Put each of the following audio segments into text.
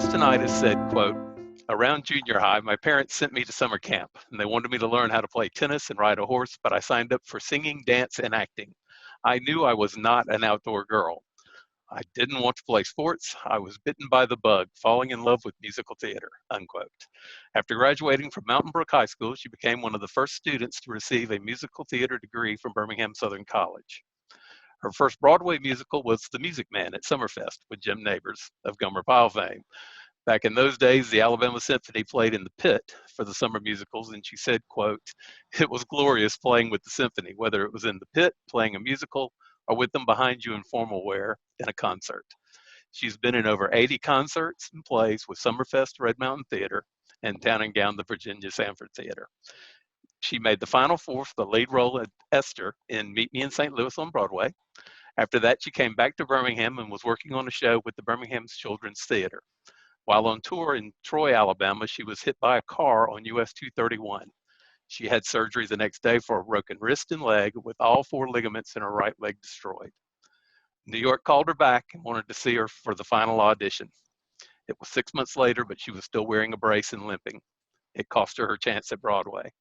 guest tonight has said, quote, around junior high, my parents sent me to summer camp, and they wanted me to learn how to play tennis and ride a horse, but I signed up for singing, dance, and acting. I knew I was not an outdoor girl. I didn't want to play sports. I was bitten by the bug, falling in love with musical theater, unquote. After graduating from Mountain Brook High School, she became one of the first students to receive a musical theater degree from Birmingham Southern College. Her first Broadway musical was The Music Man at Summerfest with Jim Nabors of Gomer Pyle fame. Back in those days, the Alabama Symphony played in the pit for the summer musicals, and she said, quote, it was glorious playing with the symphony, whether it was in the pit, playing a musical, or with them behind you in formal wear in a concert. She's been in over 80 concerts and plays with Summerfest Red Mountain Theater and Town and Gown the Virginia Sanford Theater. She made the final four for the lead role of Esther in Meet Me in St. Louis on Broadway. After that, she came back to Birmingham and was working on a show with the Birmingham Children's Theater. While on tour in Troy, Alabama, she was hit by a car on US 231. She had surgery the next day for a broken wrist and leg with all four ligaments in her right leg destroyed. New York called her back and wanted to see her for the final audition. It was 6 months later, but she was still wearing a brace and limping. It cost her her chance at Broadway.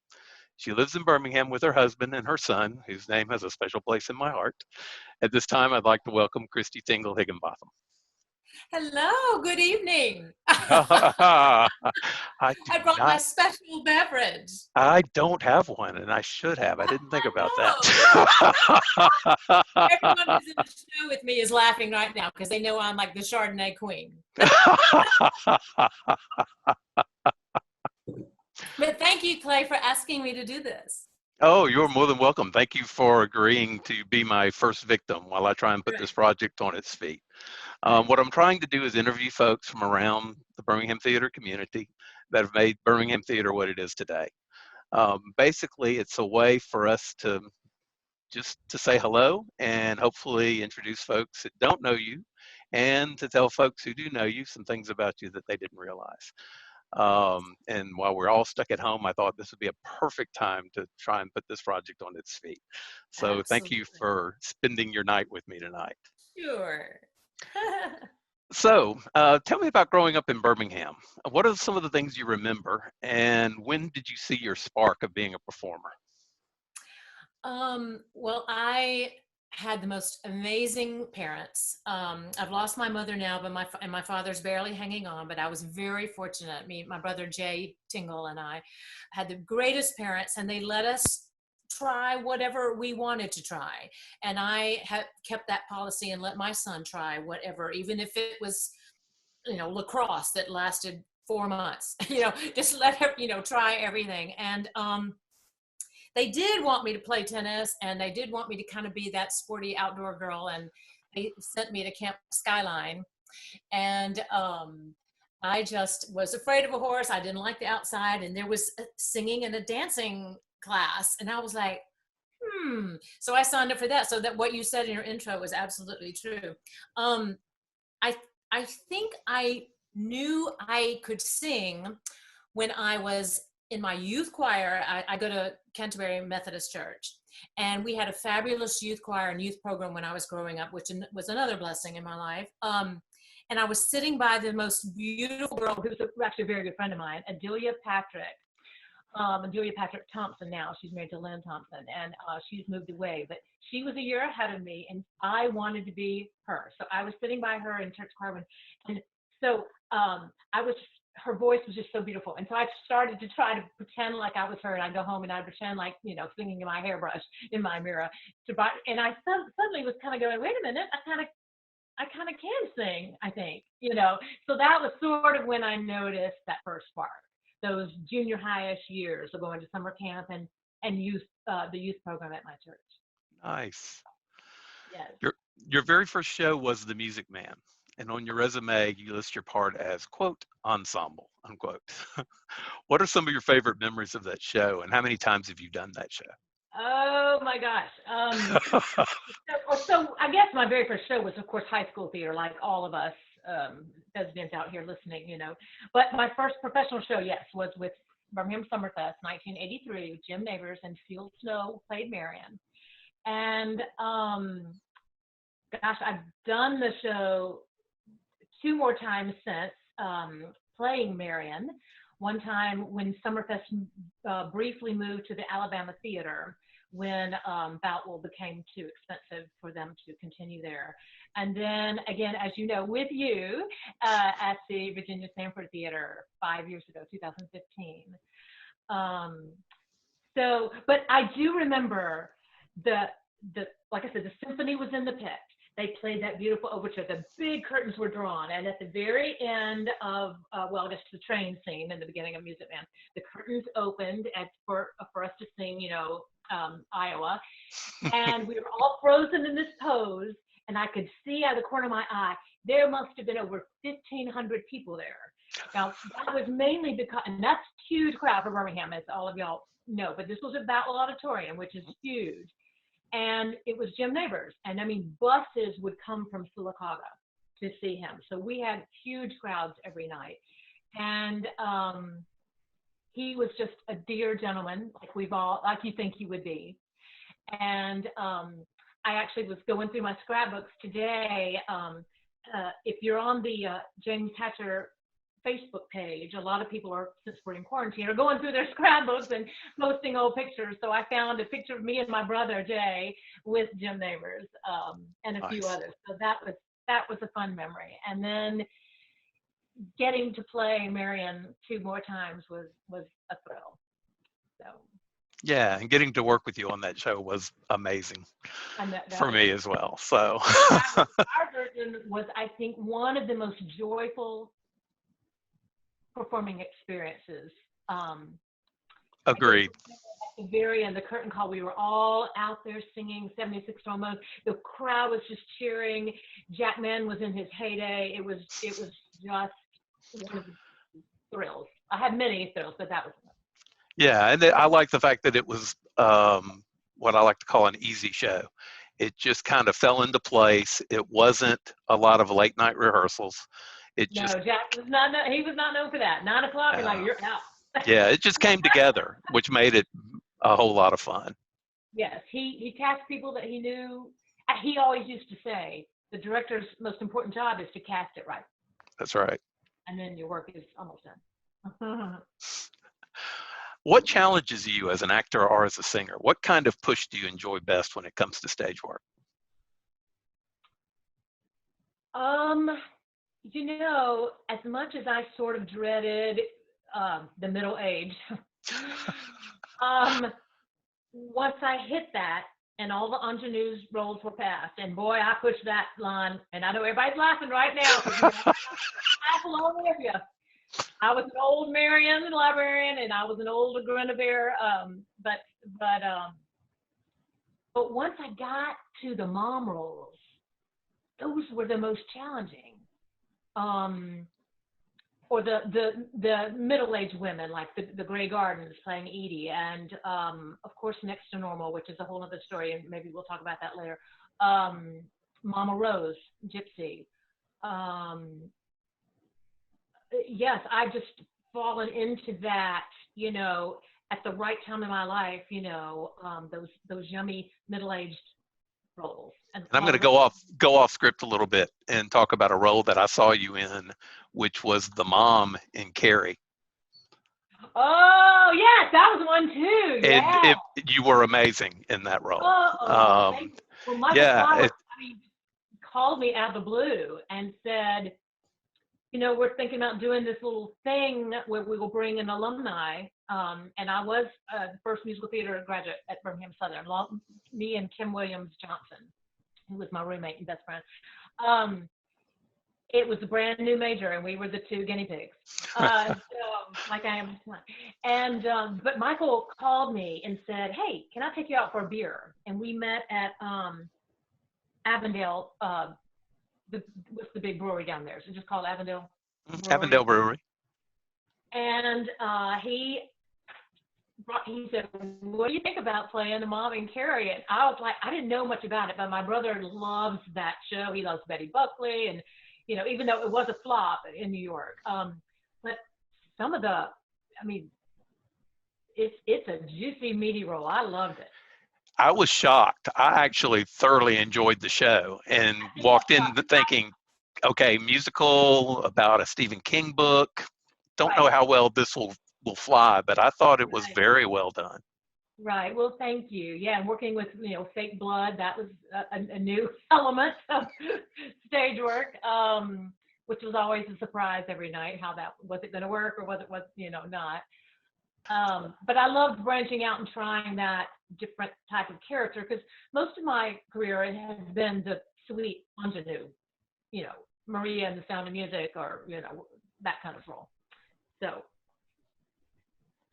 She lives in Birmingham with her husband and her son, whose name has a special place in my heart. At this time, I'd like to welcome Christy Tingle Higginbotham. Hello, good evening. I brought my special beverage. I don't have one, and I should have. I didn't think about that. Everyone who's in the show with me is laughing right now because they know I'm like the Chardonnay queen. But thank you, Clay, for asking me to do this. Oh, you're more than welcome. Thank you for agreeing to be my first victim while I try and put this project on its feet. What I'm trying to do is interview folks from around the Birmingham theater community that have made Birmingham theater what it is today. Basically, it's a way for us to just to say hello and hopefully introduce folks that don't know you and to tell folks who do know you some things about you that they didn't realize. And while we're all stuck at home, I thought this would be a perfect time to try and put this project on its feet. So Thank you for spending your night with me tonight. Sure. So tell me about growing up in Birmingham. What are some of the things you remember, and when did you see your spark of being a performer? Well, I had the most amazing parents. I've lost my mother now, but my father's barely hanging on, but I was very fortunate. My brother Jay Tingle and I had the greatest parents, and they let us try whatever we wanted to try. And I have kept that policy and let my son try whatever, even if it was, lacrosse that lasted 4 months, just let him, try everything. And, they did want me to play tennis, and they did want me to kind of be that sporty outdoor girl. And they sent me to Camp Skyline. And I just was afraid of a horse. I didn't like the outside. And there was a singing and a dancing class. And I was like, So I signed up for that. So that what you said in your intro was absolutely true. I think I knew I could sing when I was in my youth choir. I go to Canterbury Methodist Church, and we had a fabulous youth choir and youth program when I was growing up, which was another blessing in my life. And I was sitting by the most beautiful girl, who's actually a very good friend of mine, Adelia Patrick Thompson now. She's married to Lynn Thompson, and she's moved away, but she was a year ahead of me, and I wanted to be her. So I was sitting by her in church choir, and so her voice was just so beautiful. And so I started to try to pretend like I was her, and I'd go home and I'd pretend like, singing in my hairbrush in my mirror. And I suddenly was kind of going, wait a minute, I kind of can sing, I think, So that was sort of when I noticed that first spark, those junior high-ish years of going to summer camp and the youth program at my church. Nice. Yes. Your very first show was The Music Man. And on your resume, you list your part as, quote, ensemble, unquote. What are some of your favorite memories of that show, and how many times have you done that show? Oh my gosh. So I guess my very first show was, of course, high school theater, like all of us residents out here listening, But my first professional show, yes, was with Birmingham Summerfest, 1983, Jim Nabors and Field Snow played Marion. And gosh, I've done the show 2 more times since. playing Marion. One time when Summerfest briefly moved to the Alabama Theatre, when Boutwell became too expensive for them to continue there. And then again, as you know, with you at the Virginia Sanford Theatre 5 years ago, 2015. But I do remember like I said, the symphony was in the pit. They played that beautiful overture. The big curtains were drawn, and at the very end of, well, just the train scene in the beginning of Music Man, the curtains opened for us to sing, Iowa, and we were all frozen in this pose, and I could see out of the corner of my eye, there must have been over 1,500 people there. Now, that was mainly because, and that's a huge crowd for Birmingham, as all of y'all know, but this was at Boutwell Auditorium, which is huge. And it was Jim Nabors. And I mean, buses would come from Sylacauga to see him. So we had huge crowds every night. And he was just a dear gentleman, like you think he would be. And I actually was going through my scrapbooks today. If you're on the James Hatcher Facebook page, a lot of people are, since we're in quarantine, are going through their scrapbooks and posting old pictures. So I found a picture of me and my brother Jay with Jim Nabors and a few others. So that was a fun memory. And then getting to play Marion 2 more times was a thrill. So yeah, and getting to work with you on that show was amazing for me as well. So our version was, I think, one of the most joyful performing experiences. Agreed. At the very end, the curtain call, we were all out there singing 76 Almost. The crowd was just cheering. Jack Mann was in his heyday. It was just one of the thrills. I had many thrills, but that was one. Yeah, and I like the fact that it was what I like to call an easy show. It just kind of fell into place. It wasn't a lot of late night rehearsals. Jack was not. He was not known for that. 9 o'clock, and like, you're out. Yeah, it just came together, which made it a whole lot of fun. Yes, he cast people that he knew. He always used to say, the director's most important job is to cast it right. That's right. And then your work is almost done. What challenges you as an actor or as a singer? What kind of push do you enjoy best when it comes to stage work? As much as I sort of dreaded the middle age, once I hit that and all the ingenues roles were passed, and boy, I pushed that line, and I know everybody's laughing right now, because laugh along with you. I was an old Marion librarian, and I was an old Guinevere, but once I got to the mom roles, those were the most challenging. Or the middle-aged women, like the Grey Gardens playing Edie, and of course Next to Normal, which is a whole other story, and maybe we'll talk about that later. Mama Rose, Gypsy. Yes, I've just fallen into that, at the right time in my life, those yummy middle-aged roles. And I'm going to go off script a little bit and talk about a role that I saw you in, which was the mom in Carrie. Oh yes, that was one too. Yeah. And you were amazing in that role. Well, Michael Flowers, called me out of the blue and said, we're thinking about doing this little thing where we will bring in alumni. And I was the first musical theater graduate at Birmingham Southern, me and Kim Williams Johnson, who was my roommate and best friend. It was a brand new major, and we were the 2 guinea pigs. So, like I am. And but Michael called me and said, "Hey, can I take you out for a beer?" And we met at Avondale. What's the big brewery down there? Is it just called Avondale? Avondale Brewery. And he said, "What do you think about playing the mom in Carrie?" And I was like, I didn't know much about it, but my brother loves that show. He loves Betty Buckley, and even though it was a flop in New York, but some of it's a juicy, meaty role. I loved it. I was shocked. I actually thoroughly enjoyed the show and walked in thinking, Okay, musical about a Stephen King book. Don't know Right, how well this will fly, but I thought it was right, very well done. right. Well, thank you. Yeah, and working with fake blood, that was a new element of stage work, which was always a surprise every night. How that was it going to work or was it not. But I loved branching out and trying that different type of character because most of my career it has been the sweet ingenue, you know, Maria and the Sound of Music, or that kind of role. So,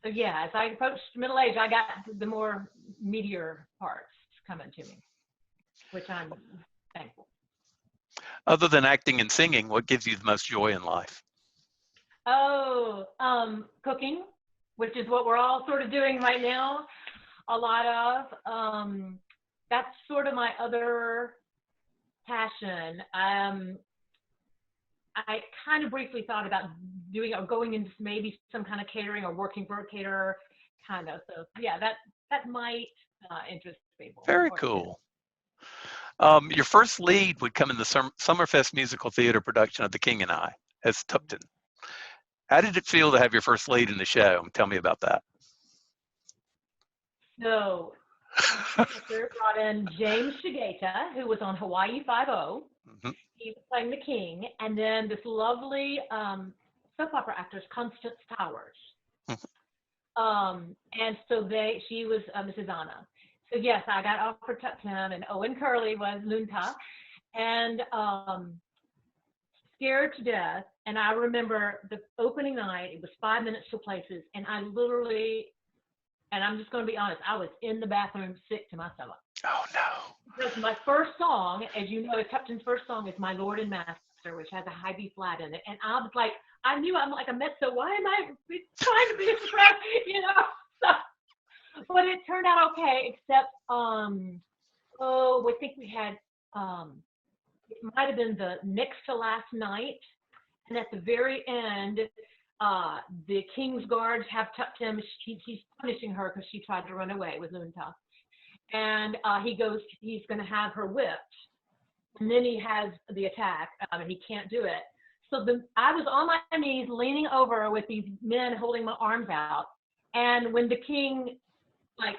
so yeah, as I approached middle age, I got the more meteor parts coming to me, which I'm thankful. Other than acting and singing, what gives you the most joy in life? Oh, cooking, which is what we're all sort of doing right now. A lot of that's sort of my other passion. I kind of briefly thought about doing or going into maybe some kind of catering or working for a caterer, kind of. So yeah, that might interest people. Very Or cool. Your first lead would come in the Summerfest musical theater production of The King and I as Tupton. How did it feel to have your first lead in the show? Tell me about that. so the director brought in James Shigeta, who was on Hawaii Five-O. Mhm. He was playing the king, and then this lovely soap opera actress, Constance Towers. And so she was Mrs. Anna. So yes, I got offered Tuptim, and Owen Curley was Lunta, and scared to death. And I remember the opening night; it was 5 minutes to places, and I literally, and I'm just going to be honest, I was in the bathroom sick to my stomach. Oh no. Because my first song, as you know, Tupton's first song is My Lord and Master, which has a high B flat in it. And I was like, I knew I'm like a mezzo. Why am I trying to be a soprano? So, but it turned out okay, except, I think we had, it might have been the next to last night. And at the very end, the King's Guards have Tuptim. He's punishing her because she tried to run away with Lunta. And he's going to have her whipped. And then he has the attack, and he can't do it. So I was on my knees leaning over with these men holding my arms out. And when the king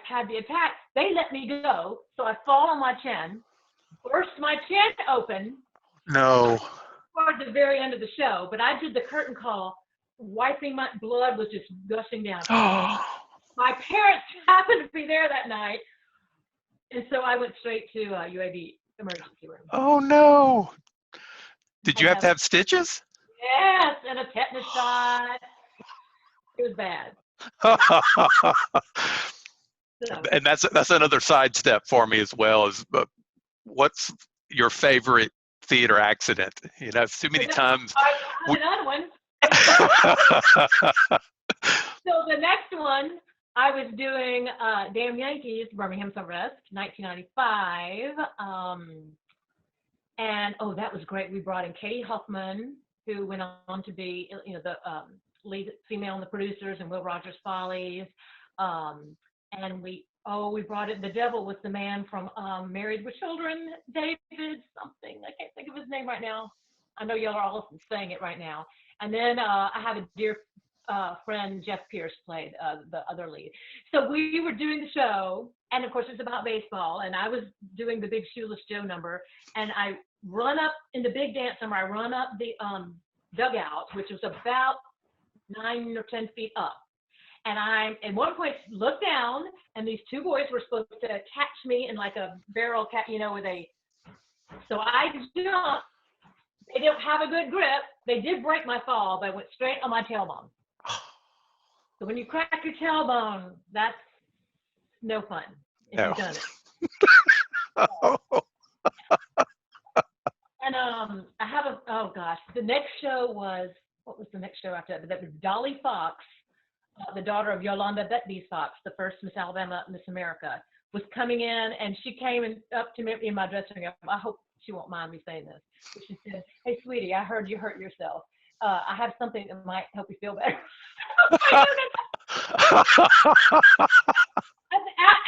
had the attack, they let me go. So I fall on my chin, burst my chin open No. toward the very end of the show. But I did the curtain call, wiping my blood was just gushing down. Oh. My parents happened to be there that night. And so I went straight to UAB emergency room. Oh no. Did you have to Yes, have stitches? and a tetanus shot. It was bad. So, And that's another sidestep for me as well. Is what's your favorite theater accident? Too many times. I have another one. So the next one, I was doing Damn Yankees, Birmingham Theatre, 1995. And that was great. We brought in Katie Huffman, who went on to be, the lead female in The Producers and Will Rogers Follies. And we brought in, the devil was the man from Married with Children, David something. I can't think of his name right now. I know y'all are all saying it right now. And then I have a dear friend, Jeff Pierce, played the other lead. So we were doing the show, and of course it's about baseball, and I was doing the big Shoeless Joe number, and I run up in the big dance number, I run up the dugout, which was about 9 or 10 feet up. And I, at one point, looked down, and these two boys were supposed to catch me in like a barrel cat, so I jumped. They didn't have a good grip. They did break my fall, but I went straight on my tailbone. So when you crack your tailbone, that's no fun if No. you've done it. And I have the next show was, what was the next show after that? That was Dolly Fox, the daughter of Yolanda Betby Fox, the first Miss Alabama, Miss America, was coming in, and she came up to me in my dressing room. I hope she won't mind me saying this. But she said, "Hey, sweetie, I heard you hurt yourself. I have something that might help you feel better."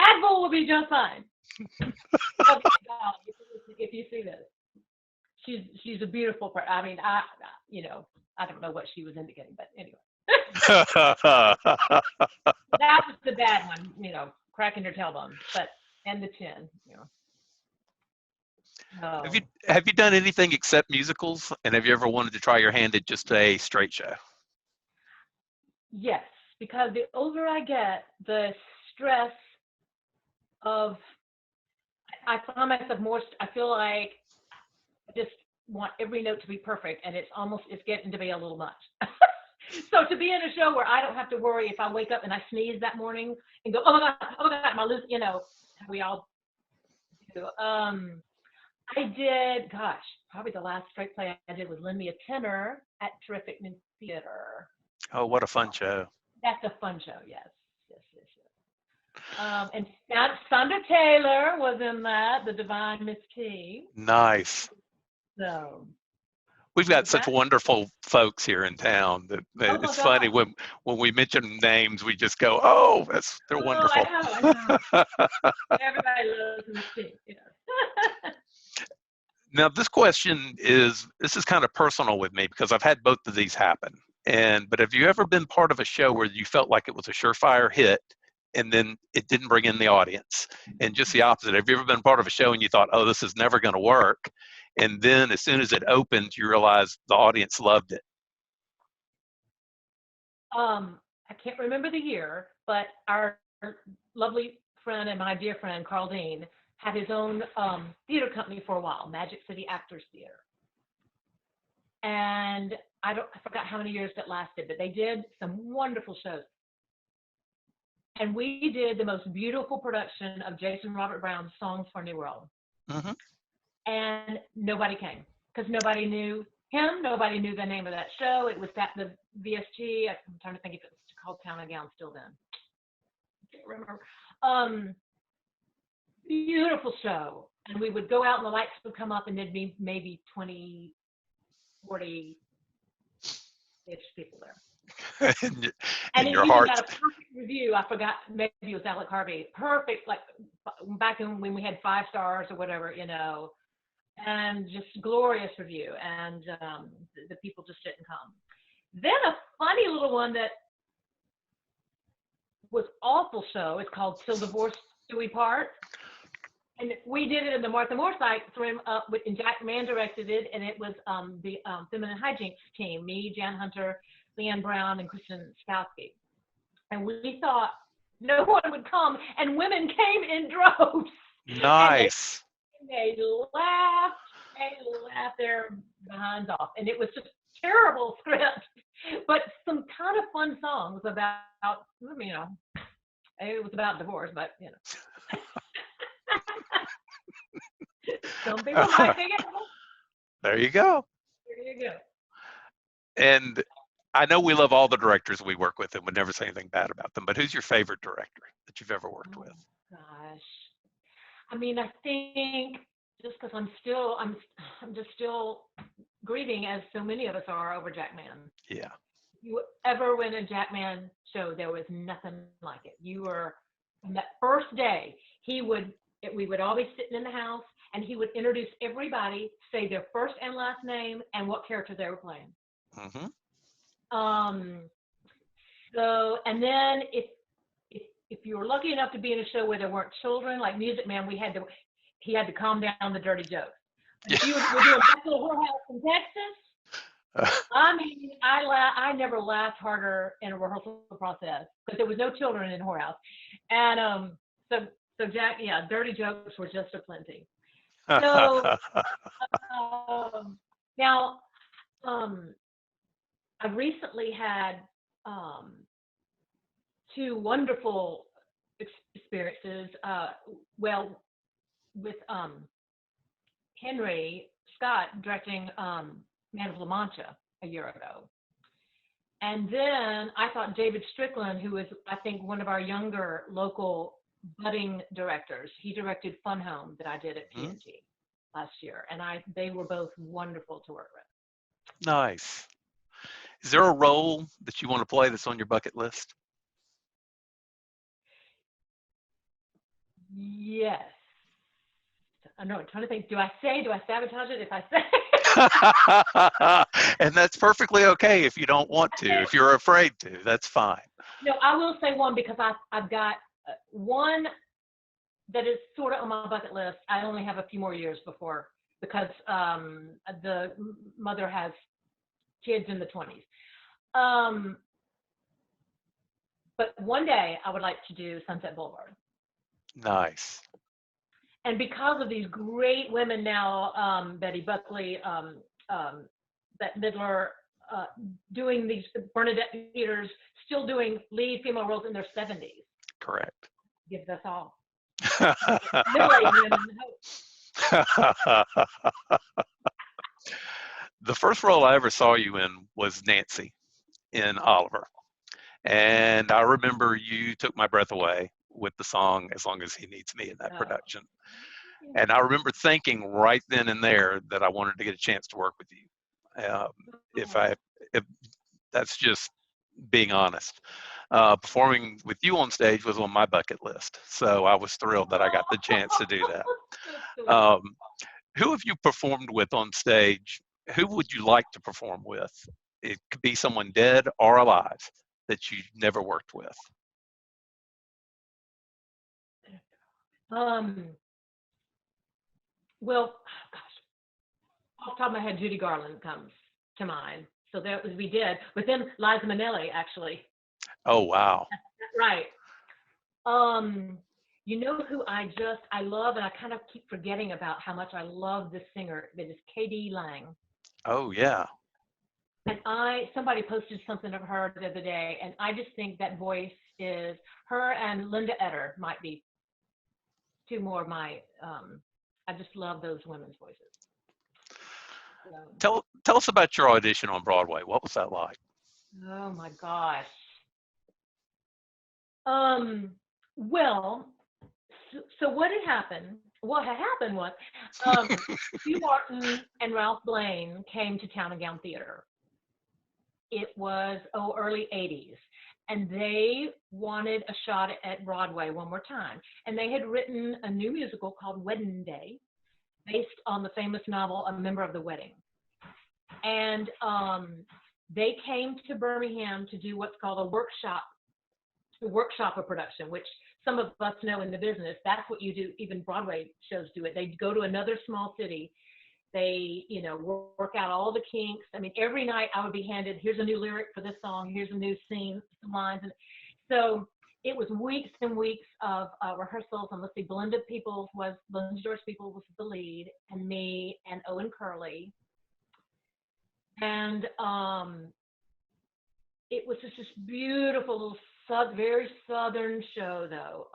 Advil will be just fine. If you see this. she's a beautiful person. I mean, you know, I don't know what she was indicating, but anyway. That was the bad one, you know, cracking her tailbone, but and the chin, you know. Have No. you done anything except musicals? And have you ever wanted to try your hand at just a straight show? Yes, because the older I get, the stress of I find myself more. I feel like I just want every note to be perfect, and it's getting to be a little much. So to be in a show where I don't have to worry if I wake up and I sneeze that morning and go, oh my god, am I losing? You know, we all do. I did, gosh, probably the last straight play I did was Lend Me a Tenor at Terrific New Theater. Oh, what a fun show. That's a fun show, yes. Yes, yes, yes. And Sandra Taylor was in that, the Divine Miss T. Nice. So We've got such wonderful folks here in town that it's funny when we mention names, we just go, "Oh, they're wonderful." I know. Everybody loves Miss T. You know. Now, this is kind of personal with me because I've had both of these happen. But have you ever been part of a show where you felt like it was a surefire hit and then it didn't bring in the audience? And just the opposite. Have you ever been part of a show and you thought, "Oh, this is never going to work," and then as soon as it opened, you realized the audience loved it? I can't remember the year, but our lovely friend and my dear friend Carl Dean had his own theater company for a while, Magic City Actors Theater. And I forgot how many years that lasted, but they did some wonderful shows. And we did the most beautiful production of Jason Robert Brown's Songs for a New World. Mm-hmm. And nobody came because nobody knew him. Nobody knew the name of that show. It was the VSG. I'm trying to think if it was called Town and Gown still then. I can't remember. Beautiful show. And we would go out and the lights would come up and there'd be maybe 20, 40-ish people there. and your heart got a perfect review. I forgot, maybe it was Alec Harvey. Perfect, like back when we had 5 stars or whatever, you know, and just glorious review. And the people just didn't come. Then a funny little one that was awful show is called Till Divorce Do We Part. And we did it in the Martha Moore site, and Jack Mann directed it, and it was the Feminine Hijinks team, me, Jan Hunter, Leanne Brown, and Kristen Skowski. And we thought no one would come, and women came in droves. Nice. And they laughed their behinds off. And it was just terrible script, but some kind of fun songs about, you know, it was about divorce, but, you know. Some people might think it. There you go. There you go. And I know we love all the directors we work with and would never say anything bad about them, but who's your favorite director that you've ever worked with? Gosh. I mean, I think just because I'm just still grieving, as so many of us are, over Jack Mann. Yeah. If you ever went a Jack Mann show, there was nothing like it. You were, on that first day, we would all be sitting in the house, and he would introduce everybody, say their first and last name, and what character they were playing. Mm-hmm. So, and then if you were lucky enough to be in a show where there weren't children, like Music Man, he had to calm down the dirty jokes. If you were doing Back to the Whorehouse in Texas, I mean, I never laughed harder in a rehearsal process because there was no children in the whorehouse, and so Jack, yeah, dirty jokes were just aplenty. So now, I recently had 2 wonderful experiences. Well, with Henry Scott directing Man of La Mancha a year ago. And then I thought David Strickland, who is, I think, one of our younger local budding directors, he directed Fun Home that I did at PNG last year. And they were both wonderful to work with. Nice. Is there a role that you want to play that's on your bucket list? Yes. I know, I'm trying to think, do I sabotage it if I say? And that's perfectly okay if you don't want to. If you're afraid to, that's fine. No, I will say one because I've got one that is sort of on my bucket list. I only have a few more years before, because the mother has kids in the 20s. But one day I would like to do Sunset Boulevard. Nice. And because of these great women now, Betty Buckley, Bette Midler, doing these, Bernadette Peters, still doing lead female roles in their 70s. Correct. Gives us all middle-aged women hope. The first role I ever saw you in was Nancy in Oliver. And I remember you took my breath away with the song As Long as He Needs Me in that production. And I remember thinking right then and there that I wanted to get a chance to work with you. If that's just being honest. Performing with you on stage was on my bucket list. So I was thrilled that I got the chance to do that. Who have you performed with on stage? Who would you like to perform with? It could be someone dead or alive that you never worked with. Well, gosh, off the top of my head, Judy Garland comes to mind. So that was, we did, with them, Liza Minnelli, actually. Oh, wow. Right. You know who I love, and I kind of keep forgetting about how much I love this singer, that is K.D. Lang. Oh, yeah. And somebody posted something of her the other day, and I just think that voice is, her and Linda Eder might be two more of my, I just love those women's voices. Tell us about your audition on Broadway. What was that like? Oh my gosh. Well, so what had happened was Hugh Martin and Ralph Blaine came to Town and Gown Theatre. It was early 80s, and they wanted a shot at Broadway one more time. And they had written a new musical called Wedding Day, based on the famous novel A Member of the Wedding. And they came to Birmingham to do what's called a workshop of production, which some of us know in the business. That's what you do. Even Broadway shows do it. They go to another small city. They, work out all the kinks. I mean, every night I would be handed, here's a new lyric for this song, here's a new scene, some lines. And so it was weeks and weeks of rehearsals. And let's see, Belinda George Peoples was the lead, and me and Owen Curley. And it was just this beautiful little very southern show, though.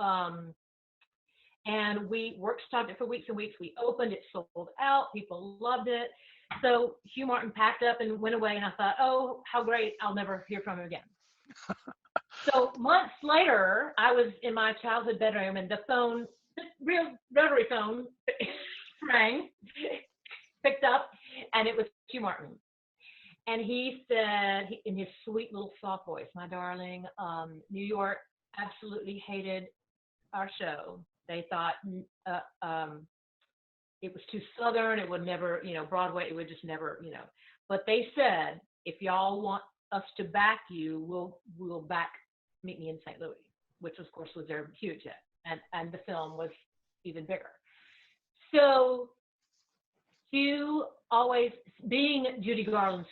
And we workshopped it for weeks and weeks. We opened, it sold out, people loved it. So Hugh Martin packed up and went away, and I thought, oh, how great, I'll never hear from him again. So months later, I was in my childhood bedroom, and the phone, the real rotary phone, rang, picked up, and it was Hugh Martin. And he said, in his sweet little soft voice, my darling, New York absolutely hated our show. They thought it was too southern. It would never, Broadway, it would just never, But they said, if y'all want us to back you, we'll meet me in St. Louis, which of course was their huge hit. And the film was even bigger. So Hugh, always being Judy Garland's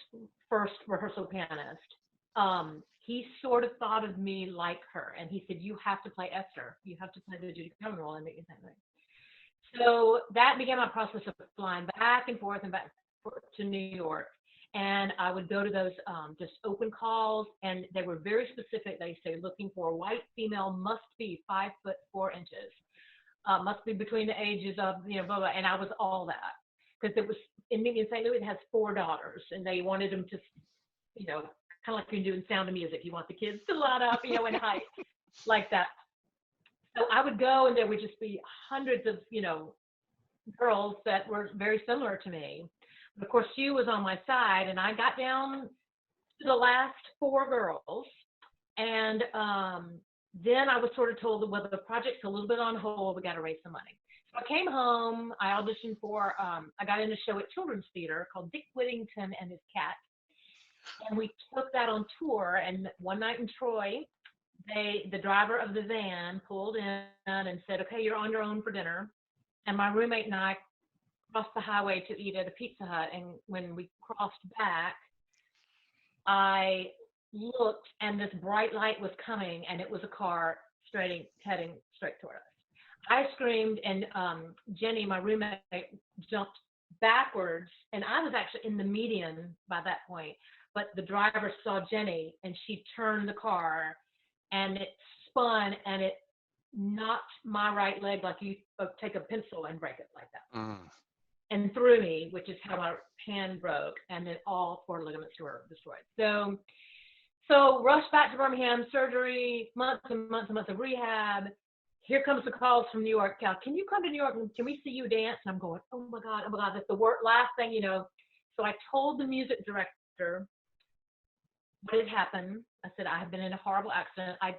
first rehearsal pianist, he sort of thought of me like her, and he said, you have to play Esther. You have to play the Judy Garland role and make it that way. So that began my process of flying back and forth to New York. And I would go to those just open calls, and they were very specific. They say, looking for a white female, must be 5'4", must be between the ages of, blah, blah. And I was all that. Because it was, in St. Louis, it has 4 daughters, and they wanted them to, kind of like you're doing Sound of Music. You want the kids to line up, in height, like that. So I would go, and there would just be hundreds of, girls that were very similar to me. But of course, Hugh was on my side, and I got down to the last 4 girls. And then I was sort of told, well, the project's a little bit on hold. We got to raise some money. I came home. I auditioned for. I got in a show at Children's Theater called Dick Whittington and His Cat, and we took that on tour. And one night in Troy, the driver of the van pulled in and said, "Okay, you're on your own for dinner." And my roommate and I crossed the highway to eat at a Pizza Hut. And when we crossed back, I looked, and this bright light was coming, and it was a car heading straight toward us. I screamed, and Jenny, my roommate, jumped backwards, and I was actually in the median by that point. But the driver saw Jenny, and she turned the car, and it spun, and it knocked my right leg like you take a pencil and break it like that, and threw me, which is how my hand broke, and then all 4 ligaments were destroyed. So rushed back to Birmingham, surgery, months and months and months of rehab. Here comes the calls from New York. Can you come to New York? Can we see you dance? And I'm going, oh my God, that's the last thing, you know. So I told the music director what had happened. I said, I have been in a horrible accident. My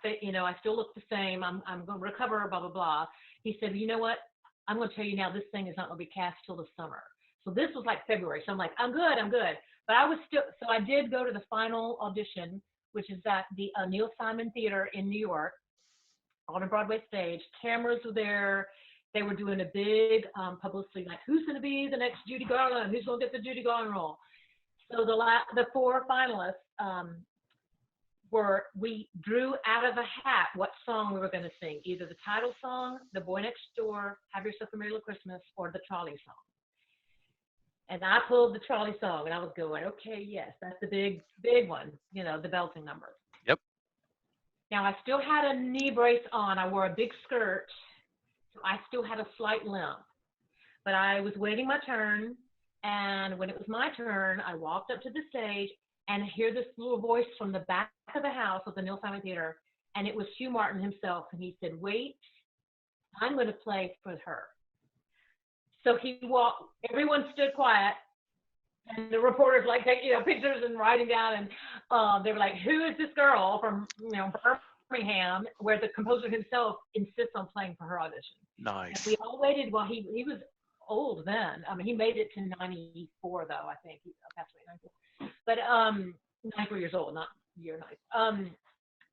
face, you know, I still look the same. I'm going to recover, blah, blah, blah. He said, you know what? I'm going to tell you now, this thing is not going to be cast till the summer. So this was like February. So I'm like, I'm good. But I was still, so I did go to the final audition, which is at the Neil Simon Theater in New York on a Broadway stage. Cameras were there. They were doing a big publicity, like, who's going to be the next Judy Garland? Who's going to get the Judy Garland role? So the 4 finalists we drew out of a hat what song we were going to sing, either the title song, The Boy Next Door, Have Yourself a Merry Little Christmas, or the trolley song. And I pulled the trolley song, and I was going, okay, yes, that's the big one, you know, the belting number. Yep. Now, I still had a knee brace on. I wore a big skirt, so I still had a slight limp. But I was waiting my turn, and when it was my turn, I walked up to the stage, and I hear this little voice from the back of the house of the Neil Simon Theater, and it was Hugh Martin himself, and he said, wait, I'm going to play for her. So he walked, everyone stood quiet, and the reporters like taking pictures and writing down, and they were like, who is this girl from Birmingham, where the composer himself insists on playing for her audition. Nice. And we all waited while he was old then. I mean, he made it to 94 though, I think. He passed away at 94. But 94 years old, not year 9.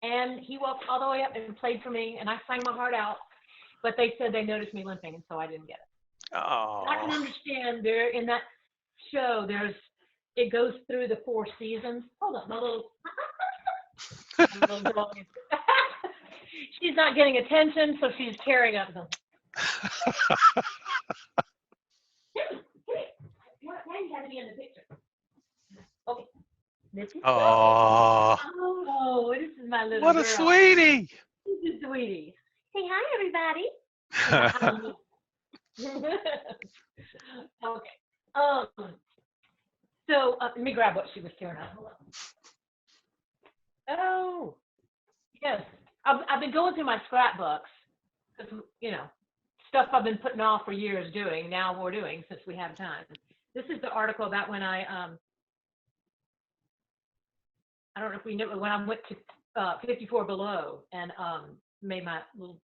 And he walked all the way up and played for me, and I sang my heart out, but they said they noticed me limping, and so I didn't get it. Oh. I can understand there in that show, it goes through the 4 seasons. Hold on, my little girl. She's not getting attention, so she's tearing up. Why do you have to be in the picture? Okay. This is this is my little what girl. a sweetie. This is sweetie. Say hi, everybody. Okay. So let me grab what she was tearing up. Hold on. Oh, yes. I've been going through my scrapbooks, because, stuff I've been putting off for years doing. Now we're doing since we have time. This is the article about when I don't know if we know, when I went to 54 Below and made my little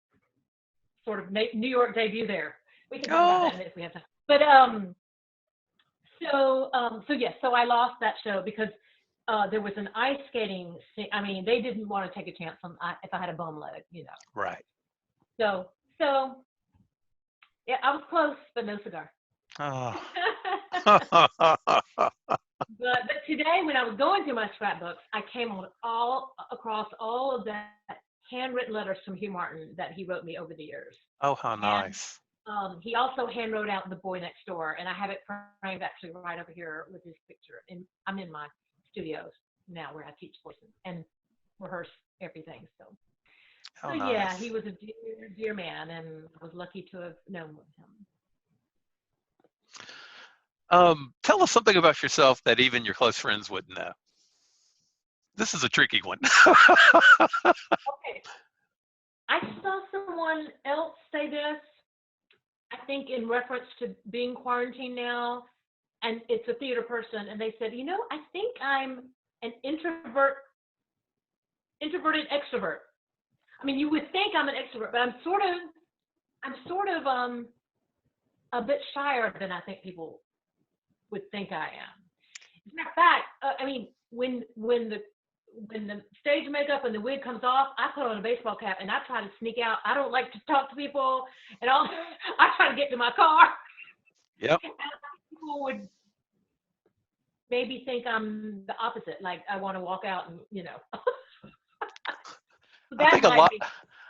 sort of New York debut there. We can talk about that if we have time. But so I lost that show because there was an ice skating scene. I mean, they didn't want to take a chance on if I had a bum leg, Right. So yeah, I was close, but no cigar. Oh. But today, when I was going through my scrapbooks, I came across all of that handwritten letters from Hugh Martin that he wrote me over the years. Oh, how nice. And, he also hand wrote out The Boy Next Door, and I have it framed actually right over here with his picture. And I'm in my studios now where I teach voice and rehearse everything. So nice. Yeah, he was a dear, dear man, and I was lucky to have known him. Tell us something about yourself that even your close friends wouldn't know. This is a tricky one. Okay. I saw someone else say this, I think in reference to being quarantined now, and it's a theater person, and they said, I think I'm an introverted extrovert. I mean, you would think I'm an extrovert, but I'm sort of I'm sort of a bit shyer than I think people would think I am. As a matter of fact, I mean, when the stage makeup and the wig comes off, I put on a baseball cap and I try to sneak out. I don't like to talk to people and all. I try to get to my car. Yep. And people would maybe think I'm the opposite. Like I want to walk out and, you know. I That think a might lot. be.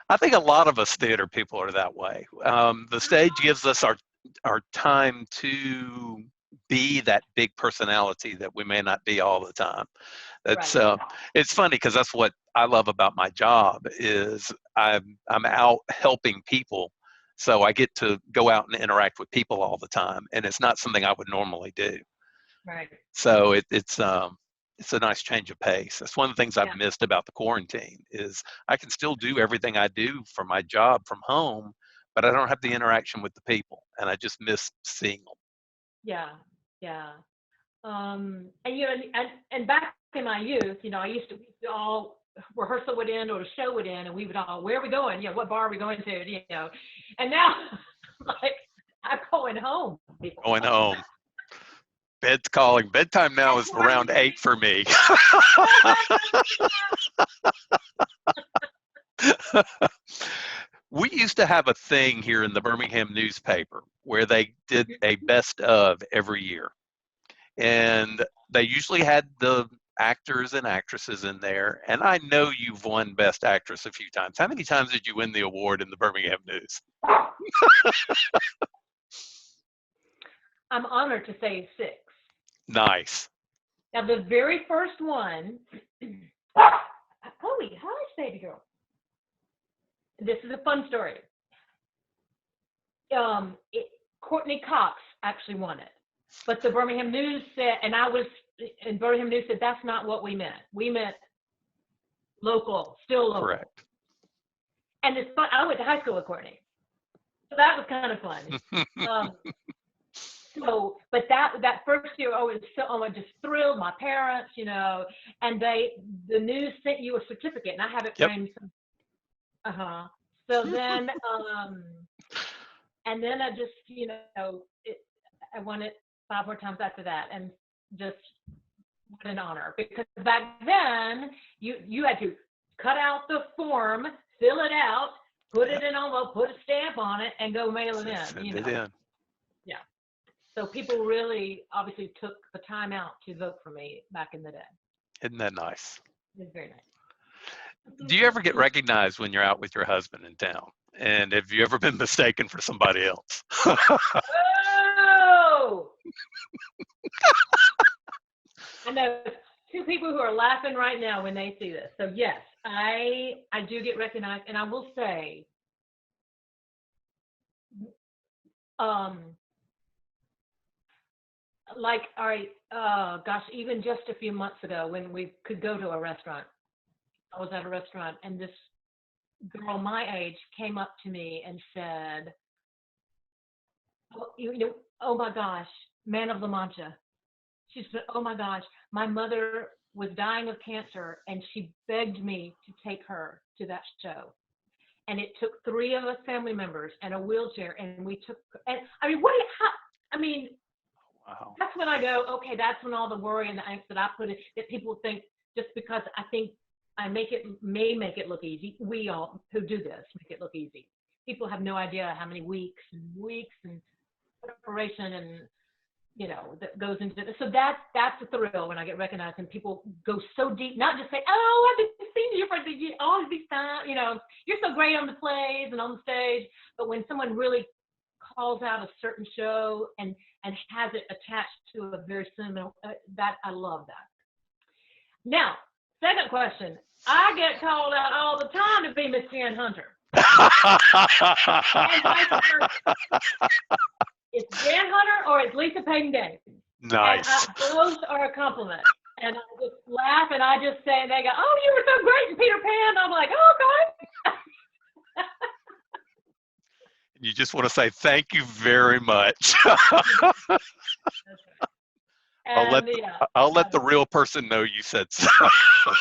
I think a lot of us theater people are that way. The stage gives us our time to be that big personality that we may not be all the time. That's Right. it's funny because that's what I love about my job is I'm out helping people, so I get to go out and interact with people all the time, and it's not something I would normally do. Right. So it's a nice change of pace. That's one of the things I've Yeah. missed about the quarantine is I can still do everything I do for my job from home, but I don't have the interaction with the people, and I just miss seeing them. Yeah. Yeah. And you know, and back in my youth, you know, we used to all rehearsal would end or the show would end, and we would all, where are we going? You know, what bar are we going to? You know, and now, like, I'm going home. People. Going home. Bed's calling. Bedtime now is around 8 for me. We used to have a thing here in the Birmingham newspaper where they did a best of every year. And they usually had the actors and actresses in there. And I know you've won Best Actress a few times. How many times did you win the award in the Birmingham News? I'm honored to say 6. Nice. Now, the very first one, Chloe, hi, baby girl. This is a fun story. Courtney Cox actually won it, but the Birmingham News said, and Birmingham News said that's not what we meant. We meant local, still local. Correct. And it's fun. I went to high school with Courtney, so that was kind of fun. But that first year, I was just thrilled. My parents, you know, and the news sent you a certificate, and I have it framed. So then, and then I just, you know, I won it 5 more times after that, and just what an honor, because back then you had to cut out the form, fill it out, put it in an envelope, put a stamp on it, and go mail it in. Send you it know. in. Yeah. So people really obviously took the time out to vote for me back in the day. Isn't that nice? It was very nice. Do you ever get recognized when you're out with your husband in town? And have you ever been mistaken for somebody else? Oh! I know 2 people who are laughing right now when they see this. So yes, I do get recognized, and I will say, like, all right, gosh, even just a few months ago when we could go to a restaurant, I was at a restaurant, and this girl my age came up to me and said, oh my gosh, Man of La Mancha. She said, oh my gosh, my mother was dying of cancer, and she begged me to take her to that show. And it took 3 of us family members and a wheelchair, and we took, and I mean, Wow. that's when I go, okay, that's when all the worry and the angst that I put in, that people think just because I think I may make it look easy. We all who do this make it look easy. People have no idea how many weeks and preparation and, you know, that goes into this. So that's a thrill when I get recognized and people go so deep, not just say, oh, I've been seeing you for all these times, you know, you're so great on the plays and on the stage. But when someone really calls out a certain show and has it attached to a very similar, that I love that. Now, second question. I get called out all the time to be Miss Jan Hunter. And vice versa. It's Jan Hunter or it's Lisa Payton Davis. Nice. And those are a compliment. And I just laugh and I just say, and they go, oh, you were so great in Peter Pan. I'm like, oh, God. You just want to say thank you very much. I'll let the real person know you said so.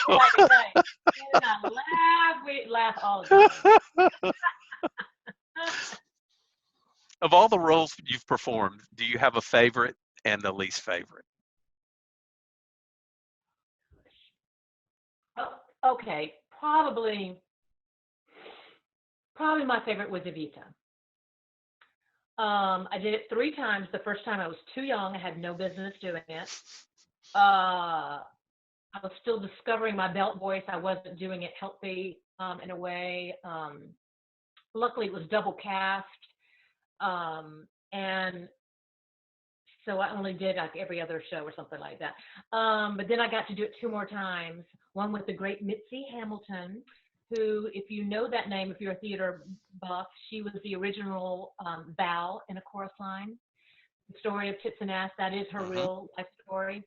Right. And I laugh. We laugh all the time. Of all the roles you've performed, do you have a favorite and a least favorite? Oh, okay, probably my favorite was Evita. I did it 3 times. The first time I was too young. I had no business doing it. I was still discovering my belt voice. I wasn't doing it healthy in a way. Luckily, it was double cast. And so I only did like every other show or something like that. But then I got to do it 2 more times. One with the great Mitzi Hamilton, who, if you know that name, if you're a theater buff, she was the original Val in A Chorus Line. The story of Tits and Ass, that is her real life story.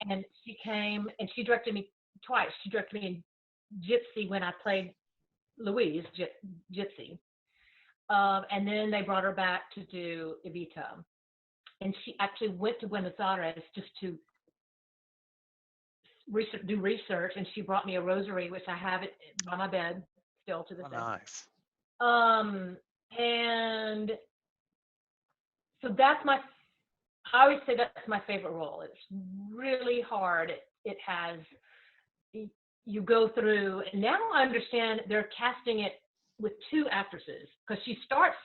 And she came and she directed me twice. She directed me in Gypsy when I played Louise, Gypsy. And then they brought her back to do Evita. And she actually went to Buenos Aires just to do research, and she brought me a rosary, which I have it by my bed still to this day. Nice. And so I always say that's my favorite role. It's really hard. It has, you go through, and now I understand they're casting it with 2 actresses, because she starts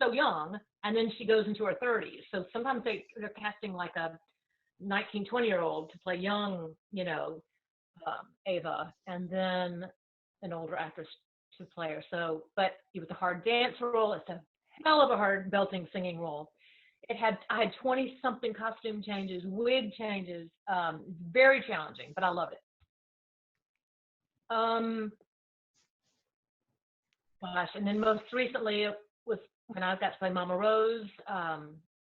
so young and then she goes into her 30s. So sometimes they're casting like a 19, 20-year-old to play young, Ava, and then an older actress to play her. So, but it was a hard dance role. It's a hell of a hard belting singing role. I had 20-something costume changes, wig changes, very challenging, but I love it. Gosh, and then most recently it was when I got to play Mama Rose,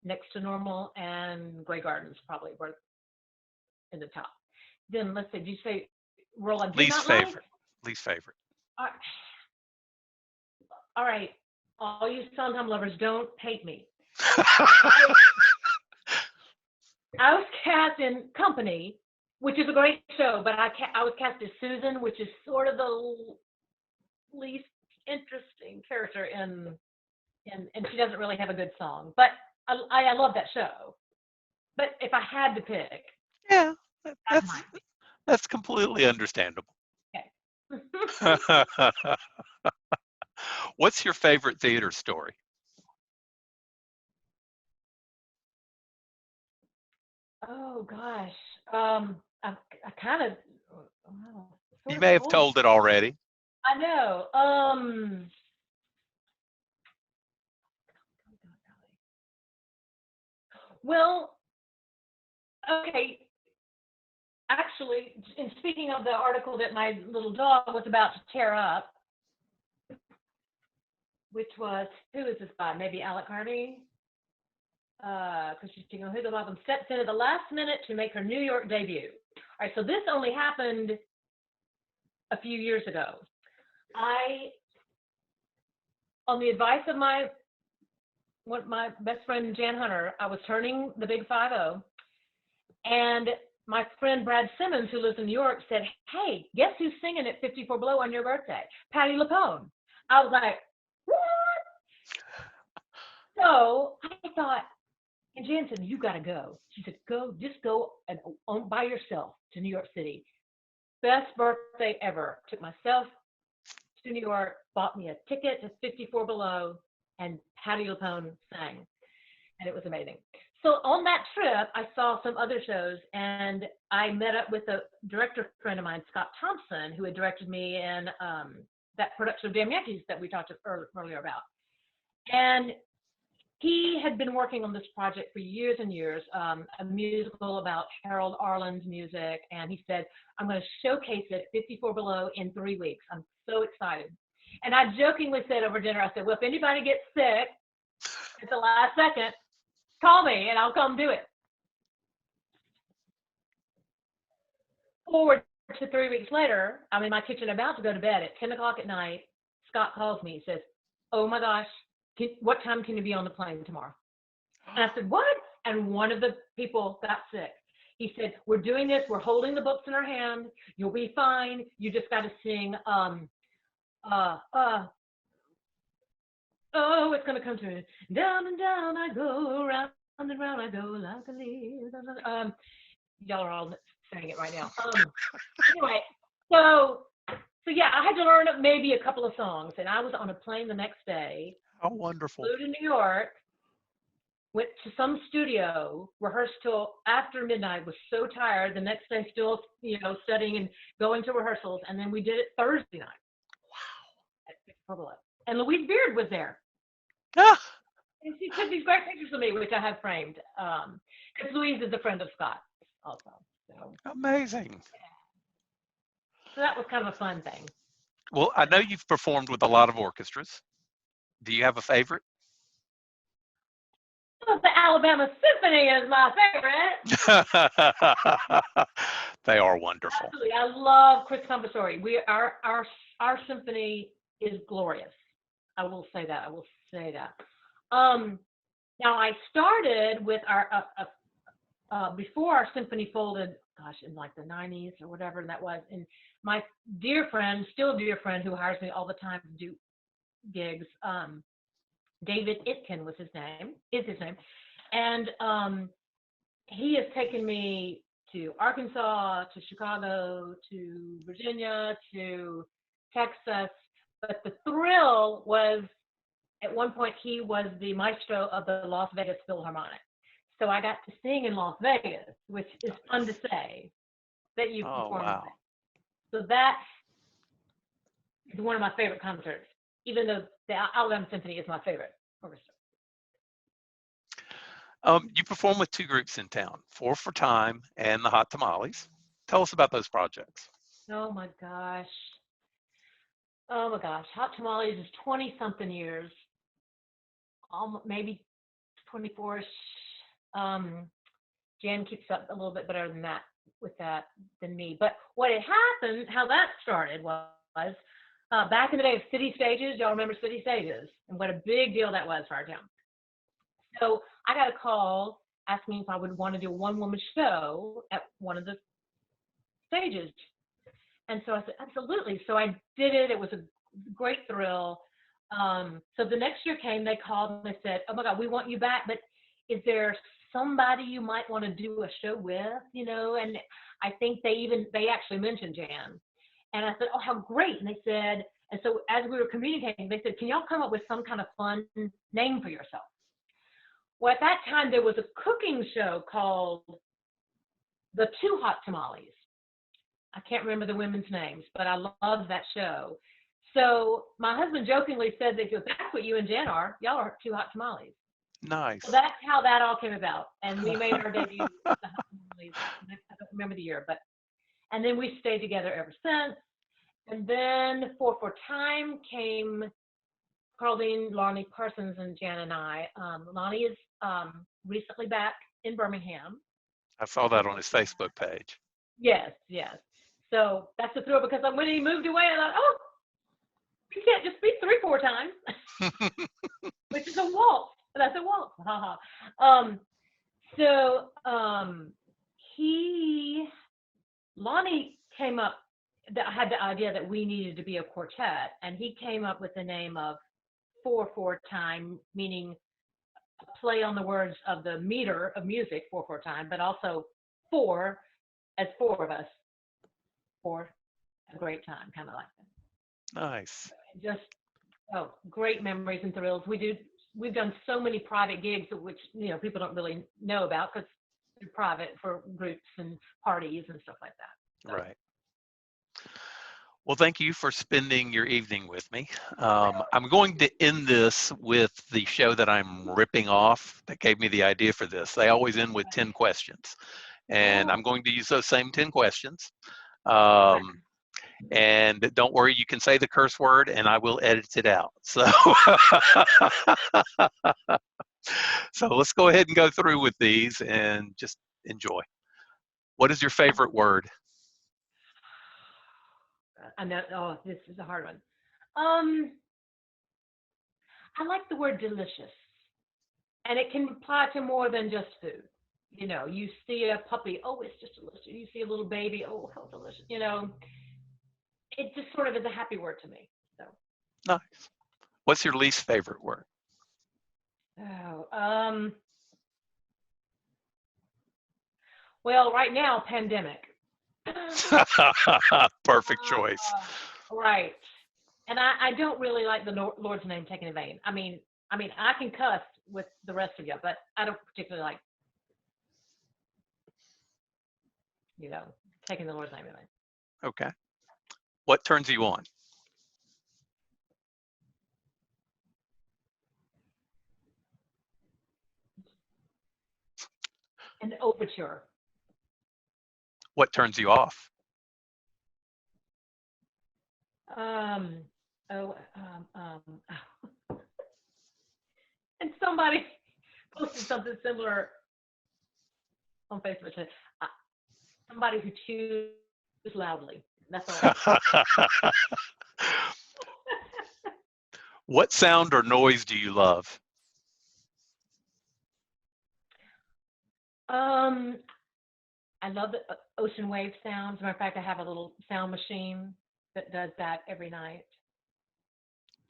Next to Normal, and Grey Gardens probably were in the top. Then let's see, did you say role I did Least not favorite. like? Least favorite. All right, all you Sondheim lovers, don't hate me. I was cast in Company, which is a great show, but I was cast as Susan, which is sort of the least interesting character and she doesn't really have a good song. But I love that show. But if I had to pick, Yeah, that's completely understandable. Okay. What's your favorite theater story? Oh gosh, I kind of. You may have told it already. I know. Well, okay. Actually, in speaking of the article that my little dog was about to tear up, which was, who is this by? Maybe Alec Hardy? Because she's thinking, who the welcome steps in at the last minute to make her New York debut. All right, so this only happened a few years ago. On the advice of my best friend Jan Hunter, I was turning the big 5-0, and my friend Brad Simmons, who lives in New York, said, "Hey, guess who's singing at 54 Below on your birthday? Patti LuPone." I was like, "What?" So I thought, and Jan said, "You got to go." She said, just go and by yourself to New York City. Best birthday ever. Took myself to New York, bought me a ticket to 54 Below, and Patti LuPone sang, and it was amazing. So on that trip, I saw some other shows, and I met up with a director friend of mine, Scott Thompson, who had directed me in that production of Damn Yankees that we talked earlier about. And he had been working on this project for years and years, a musical about Harold Arlen's music, and he said, "I'm going to showcase it at 54 Below in 3 weeks. I'm so excited." And I jokingly said over dinner, I said, "Well, if anybody gets sick at the last second, call me and I'll come do it." Forward to 3 weeks later, I'm in my kitchen about to go to bed at 10 o'clock at night. Scott calls me. He says, "Oh my gosh, what time can you be on the plane tomorrow?" And I said, "What?" And one of the people got sick. He said, "We're doing this. We're holding the books in our hand. You'll be fine. You just got to sing Oh, it's gonna come to me. Down and down I go, round and round I go, like a leaf. Y'all are all saying it right now. Anyway, so yeah, I had to learn maybe a couple of songs, and I was on a plane the next day, Oh, wonderful. flew to New York, went to some studio, rehearsed till after midnight, was so tired. The next day, still, studying and going to rehearsals, and then we did it Thursday night at Six Public. And Louise Beard was there. Ah, And she took these great pictures of me, which I have framed. Because Louise is a friend of Scott's also. amazing. So that was kind of a fun thing. Well, I know you've performed with a lot of orchestras. Do you have a favorite? Well, the Alabama Symphony is my favorite. They are wonderful. Absolutely. I love Chris Compasori. Our symphony is glorious. I will say that. Now I started with our before our symphony folded, gosh, in like the 90s or whatever that was. And my dear friend, still a dear friend, who hires me all the time to do gigs, David Itkin is his name, and he has taken me to Arkansas, to Chicago, to Virginia, to Texas. But the thrill was, at one point, he was the maestro of the Las Vegas Philharmonic. So I got to sing in Las Vegas, which is fun to say that you perform. Wow. So that is one of my favorite concerts, even though the Alabama Symphony is my favorite orchestra. You perform with two groups in town, Four for Time and the Hot Tamales. Tell us about those projects. Oh my gosh. Hot Tamales is 20-something years, maybe 24-ish. Jan keeps up a little bit better than that than me. But what had happened, how that started was back in the day of city stages. Y'all remember city stages and what a big deal that was for our town. So I got a call asking if I would want to do a one-woman show at one of the stages. And so I said, absolutely. So I did it. It was a great thrill. So the next year came, they called and they said, oh my God, we want you back, but is there somebody you might want to do a show with, And I think they actually mentioned Jan. And I said, oh, how great. And they said, and so as we were communicating, they said, can y'all come up with some kind of fun name for yourself? Well, at that time, there was a cooking show called The Two Hot Tamales. I can't remember the women's names, but I loved that show. So my husband jokingly said that that's what you and Jan are. Y'all are Two Hot Tamales. Nice. So that's how that all came about. And we made our debut with the Hot Tamales. I don't remember the year, and then we stayed together ever since. And then for Time came Carlene, Lonnie Parsons, and Jan and I. Lonnie is recently back in Birmingham. I saw that on his Facebook page. Yes. So that's a thrill, because when he moved away, I thought, oh, you can't just speak 3-4 times, which is a waltz. That's a waltz. Lonnie came up, I had the idea that we needed to be a quartet, and he came up with the name of 4/4 time, meaning a play on the words of the meter of music, 4/4 time, but also four, as four of us, for a great time, kind of like that. Nice. Just great memories and thrills. We've done so many private gigs, which people don't really know about because they're private, for groups and parties and stuff like that. So. Right. Well, thank you for spending your evening with me. I'm going to end this with the show that I'm ripping off that gave me the idea for this. They always end with 10 questions, and I'm going to use those same 10 questions. And don't worry, you can say the curse word and I will edit it out. So, so let's go ahead and go through with these and just enjoy. What is your favorite word? I know. Oh, this is a hard one. I like the word delicious, and it can apply to more than just food. You see a puppy, oh, it's just delicious. You see a little baby, oh, how delicious. It just sort of is a happy word to me. So. Nice. What's your least favorite word? Oh, well, right now, pandemic. Perfect choice. Right. And I don't really like the Lord's name taken in vain. I can cuss with the rest of you, but I don't particularly like, taking the Lord's name in vain. Okay. What turns you on? An overture. What turns you off? Um, oh, um, and somebody posted something similar on Facebook. Said, somebody who chews loudly. That's all. What sound or noise do you love? I love the ocean wave sounds. As a matter of fact, I have a little sound machine that does that every night.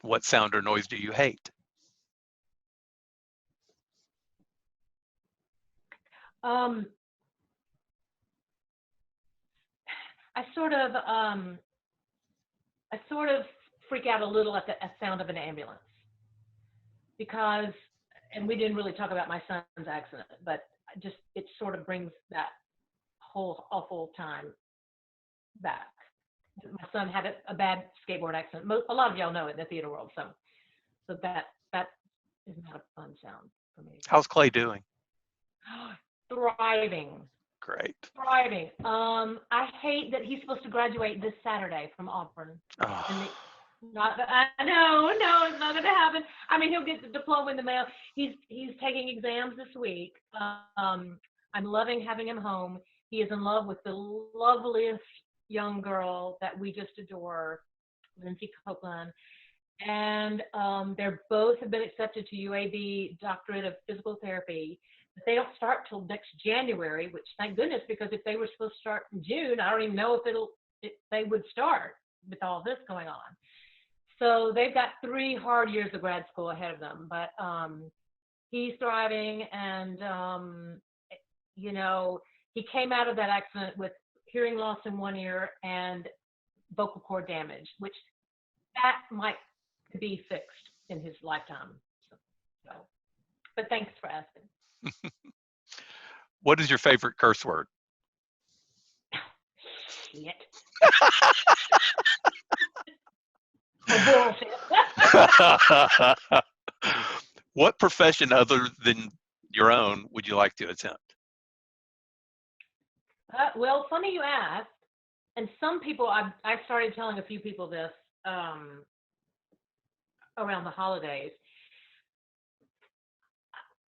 What sound or noise do you hate? Um, I sort of freak out a little at the sound of an ambulance because, and we didn't really talk about my son's accident, but it sort of brings that whole awful time back. My son had a bad skateboard accident. A lot of y'all know it in the theater world, so that is not a fun sound for me. How's Clay doing? Thriving. Great. Thriving. I hate that he's supposed to graduate this Saturday from Auburn. Oh. I know, no, it's not going to happen. I mean, he'll get the diploma in the mail. He's taking exams this week. I'm loving having him home. He is in love with the loveliest young girl that we just adore, Lindsay Copeland. And they're both have been accepted to UAB Doctorate of Physical Therapy. But they don't start till next January, which thank goodness, because if they were supposed to start in June, I don't even know if they would start with all this going on. So they've got 3 hard years of grad school ahead of them. But he's thriving, and he came out of that accident with hearing loss in one ear and vocal cord damage, which that might be fixed in his lifetime. So, but thanks for asking. What is your favorite curse word? Shit. What profession other than your own would you like to attempt? Well, funny you asked. And some people, I started telling a few people this around the holidays.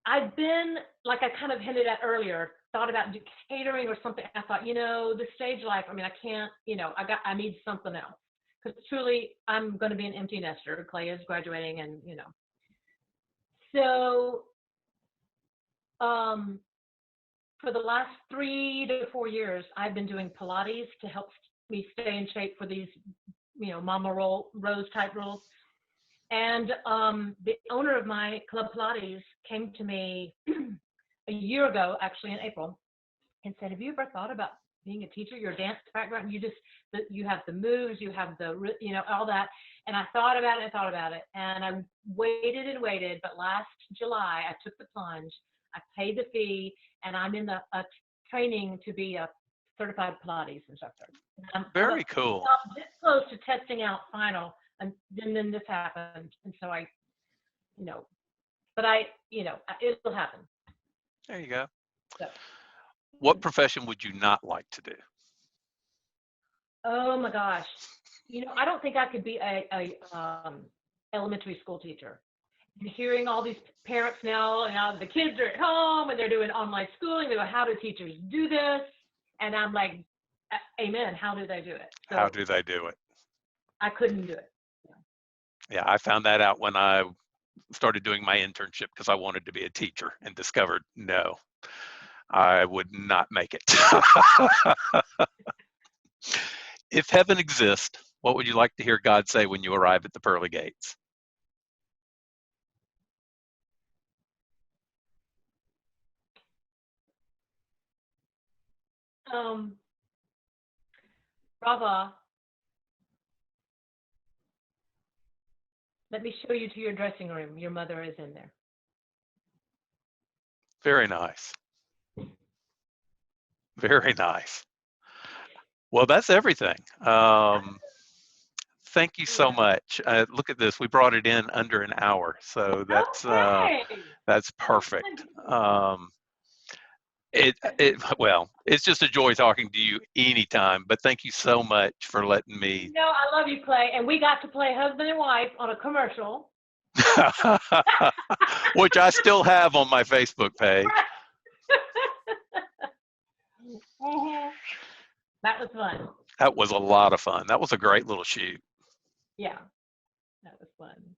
I've been, like I kind of hinted at earlier, thought about catering or something. I thought, the stage life, I can't, I need something else. Because truly, I'm going to be an empty nester. Clay is graduating and, So, for the last 3 to 4 years, I've been doing Pilates to help me stay in shape for these, Mama Rose type roles. And the owner of my Club Pilates came to me a year ago, actually in April, and said, have you ever thought about being a teacher? Your dance background, you have the moves, you have the, all that. And I thought about it. And I waited and waited. But last July, I took the plunge. I paid the fee, and I'm in the training to be a certified Pilates instructor. Very cool. I'm this close to testing out final. And then this happened, and so it'll happen. There you go. So. What profession would you not like to do? Oh my gosh, I don't think I could be a elementary school teacher. And hearing all these parents now, the kids are at home and they're doing online schooling. They go, how do teachers do this? And I'm like, amen. How do they do it? So how do they do it? I couldn't do it. Yeah, I found that out when I started doing my internship because I wanted to be a teacher and discovered, no, I would not make it. If heaven exists, what would you like to hear God say when you arrive at the pearly gates? Um, Rava, let me show you to your dressing room. Your mother is in there. Very nice. Very nice. Well, that's everything. Thank you so much. Look at this. We brought it in under an hour, so that's perfect. Well, it's just a joy talking to you anytime. But thank you so much for letting me. No, I love you, Clay, and we got to play husband and wife on a commercial, Which I still have on my Facebook page. That was fun. That was a lot of fun. That was a great little shoot. Yeah, that was fun.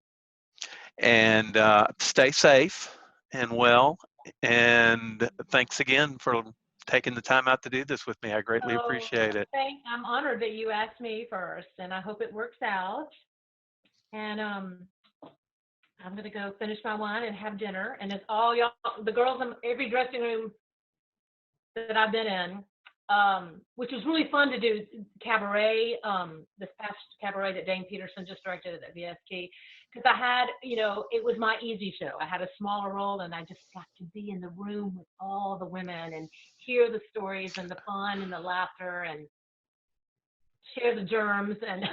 And stay safe and well. And thanks again for taking the time out to do this with me. I greatly appreciate it. I'm honored that you asked me first, and I hope it works out. And I'm gonna go finish my wine and have dinner. And it's all y'all, the girls in every dressing room that I've been in, which was really fun to do cabaret, this past cabaret that Dane Peterson just directed at VST, because I had, it was my easy show. I had a smaller role, and I just got to be in the room with all the women and hear the stories and the fun and the laughter and share the germs. And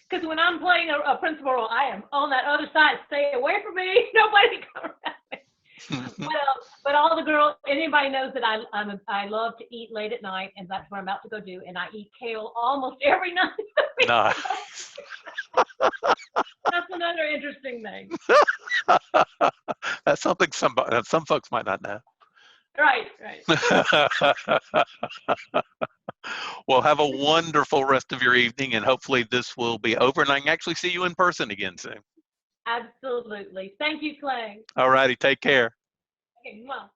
because when I'm playing a principal role, I am on that other side. Stay away from me. Nobody come around me. But all the girls, anybody knows that I love to eat late at night, and that's what I'm about to go do. And I eat kale almost every night. Nice. That's another interesting thing. That's something some folks might not know. Right. Well, have a wonderful rest of your evening, and hopefully this will be over, and I can actually see you in person again soon. Absolutely. Thank you, Clay. All righty. Take care. Okay, well.